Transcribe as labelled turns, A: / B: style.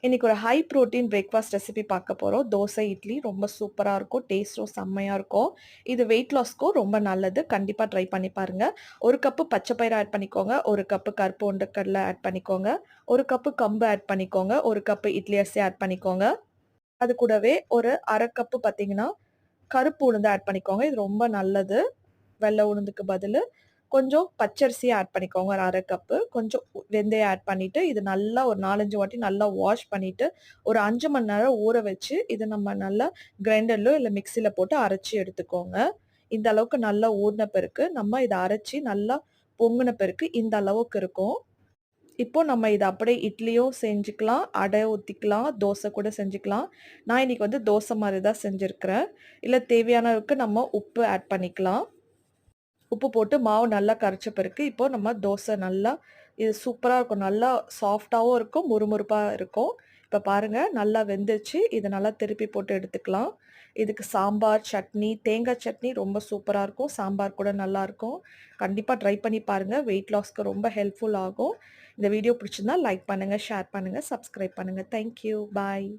A: இன்னைக்கு ஒரு high protein breakfast recipe பார்க்க போறோம். தோசை, இட்லி ரொம்ப சூப்பரா இருக்கும். டேஸ்ட்டும் செம்மையா இருக்கும். இது வெயிட் லாஸ்க்கும் ரொம்ப நல்லது. கண்டிப்பா ட்ரை பண்ணி பாருங்க. 1 கப்பு பச்சை பயிறு ஆட் பண்ணிக்கோங்க. 1 கப்பு கருப்பு கொண்டைக்கடலை ஆட் பண்ணிக்கோங்க. 1 கப்பு கம்பு ஆட் பண்ணிக்கோங்க. 1 கப்பு இட்லி அரிசி ஆட் பண்ணிக்கோங்க. அது கூடவே ஒரு 1/2 கப்பு பார்த்தீங்கன்னா, கருப்பு உளுந்து ஆட் பண்ணிக்கோங்க. இது ரொம்ப நல்லது. வெள்ளை உளுந்துக்கு பதிலு. கொஞ்சம் பச்சரிசி ஆட் பண்ணிக்கோங்க. ஒரு 1/2 கப்பு. கொஞ்சம் வெந்தயம் ஆட் பண்ணிட்டு, இது நல்லா ஒரு 4, 5 வாட்டி நல்லா வாஷ் பண்ணிட்டு, ஒரு 5 மணி நேரம் ஊற வச்சு, இத நம்ம நல்லா கிரைண்டர்லயோ இல்ல மிக்ஸில போட்டு அரைச்சு எடுத்துக்கோங்க. இந்த அளவுக்கு நல்லா ஊறின பிறகு, நம்ம இத அரைச்சு நல்லா பொங்குன பிறகு இந்த அளவுக்கு இருக்கும். இப்போ நம்ம இத அப்படியே இட்லியும் செஞ்சுக்கலாம், அடை ஊத்திக்கலாம், தோசை கூட செஞ்சுக்கலாம். நான் இன்னைக்கு வந்து தோசை மாரி தான் செஞ்சிருக்கிறேன். இல்ல தேவையான அளவுக்கு நம்ம உப்பு ஆட் பண்ணிக்கலாம். உப்பு போட்டு மாவு நல்லா கரைச்ச பிறகு, இப்போ நம்ம தோசை நல்லா இது சூப்பரா இருக்கும். நல்லா சாஃப்ட்டாவும் இருக்கும், முறுமுறுப்பா இருக்கும். இப்ப பாருங்க நல்லா வெந்துருச்சு. இத நல்லா திருப்பி போட்டு எடுத்துக்கலாம். இதுக்கு சாம்பார், சட்னி, தேங்காய் சட்னி ரொம்ப சூப்பரா இருக்கும். சாம்பார் கூட நல்லாருக்கும். கண்டிப்பா ட்ரை பண்ணி பாருங்க. வெயிட் லாஸ்க்கு ரொம்ப ஹெல்ப்ஃபுல் ஆகும். இந்த வீடியோ பிடிச்சிருந்தா லைக் பண்ணுங்க, ஷேர் பண்ணுங்க, சப்ஸ்கிரைப் பண்ணுங்க. Thank you. பாய்.